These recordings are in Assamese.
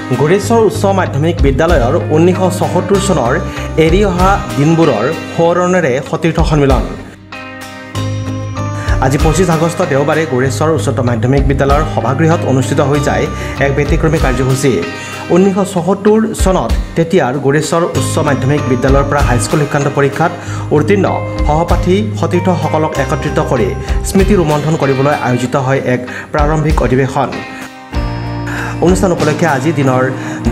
গুৰেশ্বৰ উচ্চ মাধ্যমিক বিদ্যালয়ৰ 1974 চনৰ এৰি অহা দিনবোৰৰ সোঁৱৰণেৰে সতীৰ্থ সন্মিলন। আজি 25 আগষ্ট দেওবাৰে গুৰেশ্বৰ উচ্চতৰ মাধ্যমিক বিদ্যালয়ৰ সভাগৃহত অনুষ্ঠিত হৈ যায় এক ব্যতিক্ৰমী কাৰ্যসূচী। 1974 চনত তেতিয়াৰ গুৰেশ্বৰ উচ্চ মাধ্যমিক বিদ্যালয়ৰ পৰা হাইস্কুল শিক্ষান্ত পৰীক্ষাত উত্তীৰ্ণ সহপাঠী সতীৰ্থসকলক একত্ৰিত কৰি স্মৃতি ৰোমন্থন কৰিবলৈ আয়োজিত হয় এক প্ৰাৰম্ভিক অধিৱেশন। অনুষ্ঠান উপলক্ষে আজি দিনৰ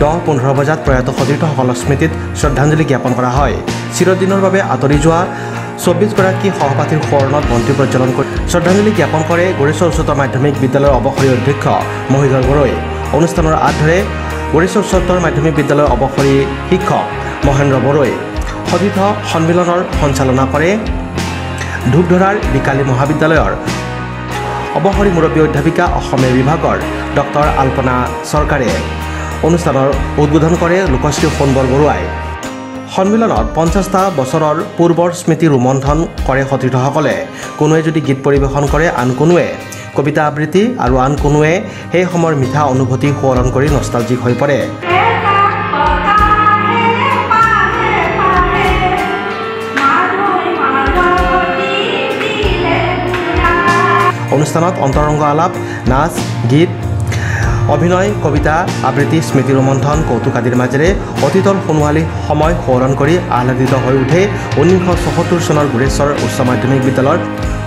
10:15 বজাত প্ৰয়াত সতীৰ্থসকলৰ স্মৃতিত শ্ৰদ্ধাঞ্জলি জ্ঞাপন কৰা হয়। চিৰদিনৰ বাবে আঁতৰি যোৱা 24গৰাকী সহপাঠীৰ সোঁৱৰণত বন্তি প্ৰজ্বলন কৰি শ্ৰদ্ধাঞ্জলি জ্ঞাপন কৰে গুৰেশ্বৰ উচ্চতৰ মাধ্যমিক বিদ্যালয়ৰ অৱসৰী অধ্যক্ষ মহিধৰ বড়ৈ। অনুষ্ঠানৰ আঁত ধৰে গুৰেশ্বৰ উচ্চতৰ মাধ্যমিক বিদ্যালয়ৰ অৱসৰী শিক্ষক মহেন্দ্ৰ বড়ৈ। সতীৰ্থ সন্মিলনৰ সঞ্চালনা কৰে ধূপধৰাৰ বিকালী মহাবিদ্যালয়ৰ অৱসৰী মুৰব্বী অধ্যাপিকা অসমীয়া বিভাগৰ ডক্টৰ আল্পনা চৰকাৰে। অনুষ্ঠানৰ উদ্বোধন কৰে লোকশ্ৰী সোণবৰ বৰুৱাই। সন্মিলনত 50টা বছৰৰ পূৰ্বৰ স্মৃতি ৰোমন্থন কৰে সতীৰ্থসকলে। কোনোৱে যদি গীত পৰিৱেশন কৰে, আন কোনোৱে কবিতা আবৃত্তি আৰু আন কোনোৱে সেই সময়ৰ মিঠা অনুভূতি সোঁৱৰণ কৰি নষ্টালজিক হৈ পৰে। অনুষ্ঠানত অন্তৰংগ আলাপ, নাচ, গীত, অভিনয়, কবিতা আবৃত্তি, স্মৃতি ৰোমন্থন, কৌতুক আদিৰ মাজেৰে অতীতৰ সোণোৱালী সময় সোঁৱৰণ কৰি আহ্লাদিত হৈ উঠে 1974 চনৰ গুৰেশ্বৰ উচ্চ মাধ্যমিক বিদ্যালয়ৰ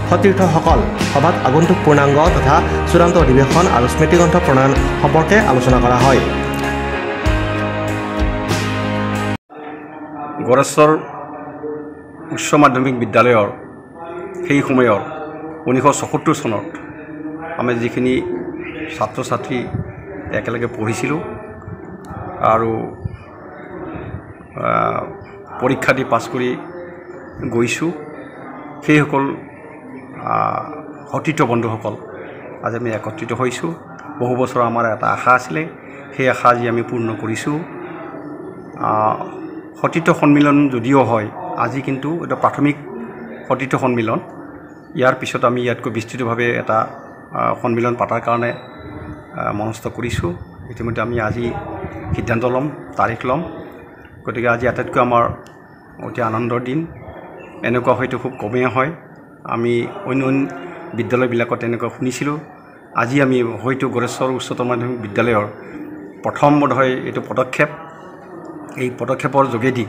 সতীৰ্থসকল। সভাত আগন্তুক পূৰ্ণাংগ তথা চূড়ান্ত অধিৱেশন আৰু স্মৃতিগ্ৰন্থ প্ৰণয়ন সম্পৰ্কে আলোচনা কৰা হয়। গুৰেশ্বৰ উচ্চ মাধ্যমিক বিদ্যালয়ৰ সেই সময়ৰ 1974 চনত আমি যিখিনি ছাত্ৰ ছাত্ৰী একেলগে পঢ়িছিলোঁ আৰু পৰীক্ষা দি পাছ কৰি গৈছোঁ, সেইসকল সতীৰ্থ বন্ধুসকল আজি আমি একত্ৰিত হৈছোঁ। বহু বছৰ আমাৰ এটা আশা আছিলে, সেই আশা আজি আমি পূৰ্ণ কৰিছোঁ। সতীৰ্থ সন্মিলন যদিও হয়, আজি কিন্তু এটা প্ৰাথমিক সতীৰ্থ সন্মিলন। ইয়াৰ পিছত আমি ইয়াতকৈ বিস্তৃতভাৱে এটা সন্মিলন পাতাৰ কাৰণে মনস্থ কৰিছোঁ। ইতিমধ্যে আমি আজি সিদ্ধান্ত ল'ম, তাৰিখ ল'ম। গতিকে আজি আটাইতকৈ আমাৰ অতি আনন্দৰ দিন। এনেকুৱা হয়তো খুব কমেই হয়। আমি অন্য বিদ্যালয়বিলাকত এনেকুৱা শুনিছিলোঁ। আজি আমি হয়তো গুৰেশ্বৰ উচ্চতৰ মাধ্যমিক বিদ্যালয়ৰ প্ৰথম বোধহয় এইটো পদক্ষেপ। এই পদক্ষেপৰ যোগেদি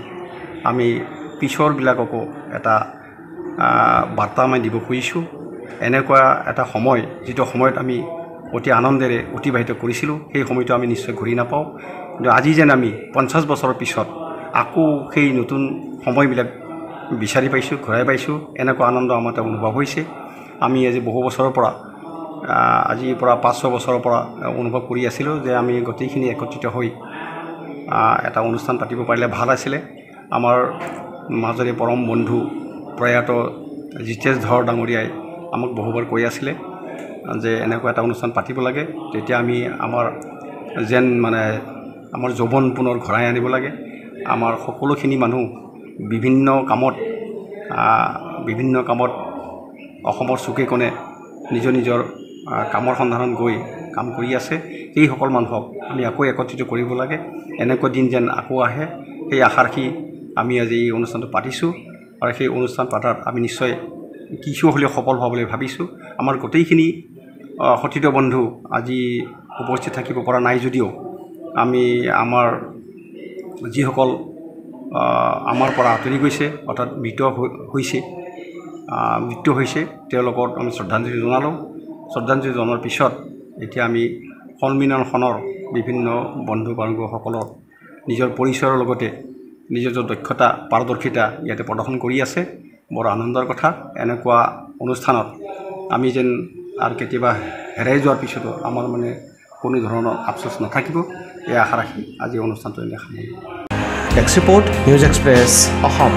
আমি পিছৰবিলাককো এটা বাৰ্তা আমি দিব খুজিছোঁ। এনেকুৱা এটা সময়, যিটো সময়ত আমি অতি আনন্দেৰে অতিবাহিত কৰিছিলোঁ, সেই সময়টো আমি নিশ্চয় ঘূৰি নাপাওঁ। কিন্তু আজি যেন আমি 50 বছৰৰ পিছত আকৌ সেই নতুন সময়বিলাক বিচাৰি পাইছোঁ, ঘূৰাই পাইছোঁ, এনেকুৱা আনন্দ আমাৰ এটা অনুভৱ হৈছে। আমি আজি বহু বছৰৰ পৰা, আজিৰ পৰা 5-6 বছৰৰ পৰা অনুভৱ কৰি আছিলোঁ যে আমি গোটেইখিনি একত্ৰিত হৈ এটা অনুষ্ঠান পাতিব পাৰিলে ভাল আছিলে। আমাৰ মাজৰে পৰম বন্ধু প্ৰয়াত জিতেশ ধৰ ডাঙৰীয়াই আমাক বহুবাৰ কৈ আছিলে যে এনেকুৱা এটা অনুষ্ঠান পাতিব লাগে, তেতিয়া আমি আমাৰ যেন আমাৰ যৌৱন পুনৰ ঘূৰাই আনিব লাগে। আমাৰ সকলোখিনি মানুহ বিভিন্ন কামত অসমৰ চুকে কোণে নিজৰ নিজৰ কামৰ সন্ধানত গৈ কাম কৰি আছে। সেইসকল মানুহক আমি আকৌ একত্ৰিত কৰিব লাগে। এনেকুৱা দিন যেন আকৌ আহে, সেই আশাৰাখি আমি আজি এই অনুষ্ঠানটো পাতিছোঁ। আৰু সেই অনুষ্ঠান পাতাত আমি নিশ্চয় কিছু হ'লেও সফল হোৱা বুলি ভাবিছোঁ। আমাৰ গোটেইখিনি সতীৰ্থ বন্ধু আজি উপস্থিত থাকিব পৰা নাই যদিও আমি আমাৰ যিসকল আমাৰ পৰা আঁতৰি গৈছে, অৰ্থাৎ মৃত্যু হৈছে, তেওঁলোকক আমি শ্ৰদ্ধাঞ্জলি জনালোঁ। শ্ৰদ্ধাঞ্জলি জনোৱাৰ পিছত এতিয়া আমি সন্মিলনখনৰ বিভিন্ন বন্ধু বান্ধৱসকলৰ নিজৰ পৰিচয়ৰ লগতে নিজৰ দক্ষতা পাৰদৰ্শিতা ইয়াতে প্ৰদৰ্শন কৰি আছে। বৰ আনন্দৰ কথা। এনেকুৱা অনুষ্ঠানত আমি যেন আৰু কেতিয়াবা হেৰাই যোৱাৰ পিছতো আমাৰ কোনো ধৰণৰ আফচোচ নাথাকিব, এই আশা ৰাখি আজি অনুষ্ঠানটো এনে সামৰিলোঁ। Desk report, news express, Assam.